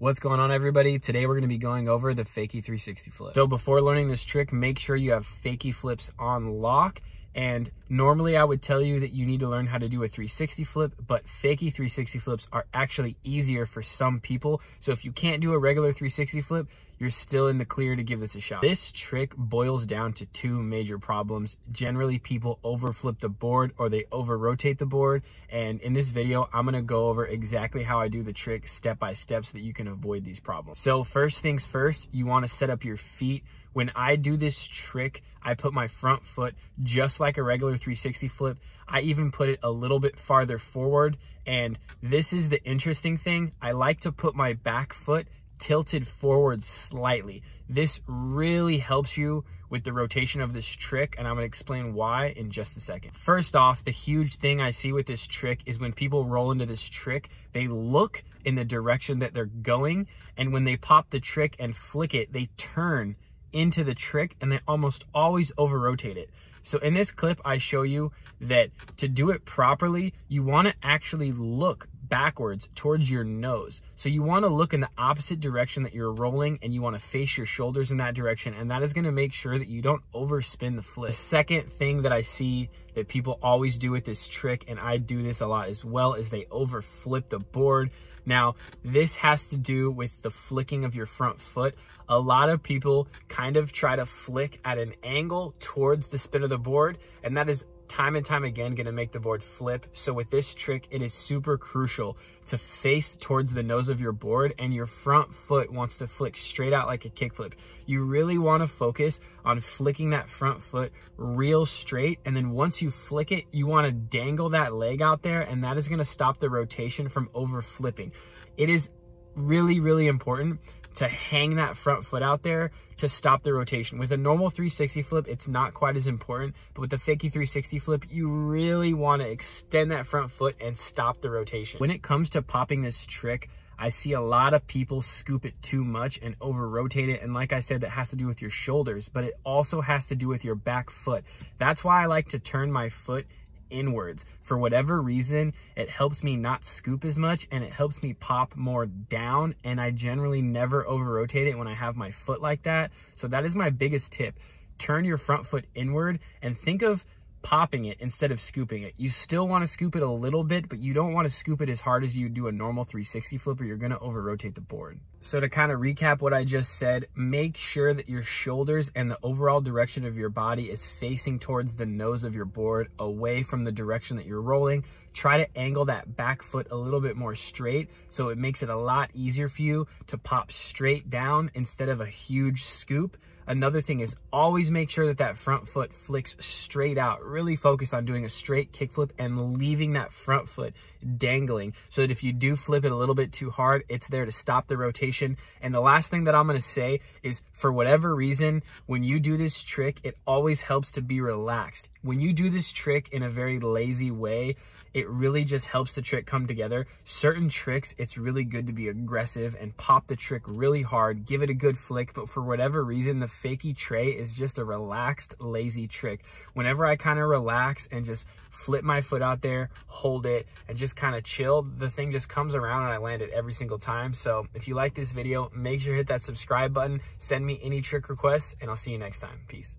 What's going on, everybody? Today we're going to be going over the Fakie 360 flip. So before learning this trick, make sure you have Fakie flips on lock. And normally I would tell you that you need to learn how to do a 360 flip, but Fakie 360 flips are actually easier for some people. So if you can't do a regular 360 flip, you're still in the clear to give this a shot. This trick boils down to two major problems. Generally, people overflip the board or they over rotate the board. And in this video, I'm gonna go over exactly how I do the trick step by step so that you can avoid these problems. So first things first, you wanna set up your feet. When I do this trick, I put my front foot just like a regular 360 flip. I even put it a little bit farther forward. And this is the interesting thing. I like to put my back foot tilted forward slightly. This really helps you with the rotation of this trick, and I'm gonna explain why in just a second. First off, the huge thing I see with this trick is when people roll into this trick, they look in the direction that they're going, and when they pop the trick and flick it, they turn into the trick and they almost always over rotate it. So in this clip, I show you that to do it properly, you wanna actually look backwards towards your nose. So you wanna look in the opposite direction that you're rolling, and you wanna face your shoulders in that direction, and that is gonna make sure that you don't overspin the flip. The second thing that I see that people always do with this trick, and I do this a lot as well, is they overflip the board. Now, this has to do with the flicking of your front foot. A lot of people kind of try to flick at an angle towards the spin of the board, and that is time and time again gonna make the board flip. So with this trick, it is super crucial to face towards the nose of your board, and your front foot wants to flick straight out like a kickflip. You really wanna focus on flicking that front foot real straight, and then once you flick it, you wanna dangle that leg out there, and that is gonna stop the rotation from over flipping. It is really, really important to hang that front foot out there to stop the rotation. With a normal 360 flip, it's not quite as important, but with the Fakie 360 flip, you really want to extend that front foot and stop the rotation. When it comes to popping this trick, I see a lot of people scoop it too much and over rotate it. And like I said, that has to do with your shoulders, but it also has to do with your back foot. That's why I like to turn my foot inwards. For whatever reason, it helps me not scoop as much, and it helps me pop more down, and I generally never over rotate it when I have my foot like that. So that is my biggest tip. Turn your front foot inward and think of popping it instead of scooping it. You still want to scoop it a little bit, but you don't want to scoop it as hard as you do a normal 360 flip, or you're going to over rotate the board. So to kind of recap what I just said, make sure that your shoulders and the overall direction of your body is facing towards the nose of your board, away from the direction that you're rolling. Try to angle that back foot a little bit more straight, so it makes it a lot easier for you to pop straight down instead of a huge scoop. Another thing is always make sure that that front foot flicks straight out. Really focus on doing a straight kickflip and leaving that front foot dangling, so that if you do flip it a little bit too hard, it's there to stop the rotation. And the last thing that I'm gonna say is, for whatever reason, when you do this trick, it always helps to be relaxed. When you do this trick in a very lazy way, it really just helps the trick come together. Certain tricks, it's really good to be aggressive and pop the trick really hard, give it a good flick, but for whatever reason, the Fakie tray is just a relaxed, lazy trick. Whenever I kind of relax and just flip my foot out there, hold it, and just kind of chill, the thing just comes around and I land it every single time. So if you like this video, make sure to hit that subscribe button, send me any trick requests, and I'll see you next time. Peace.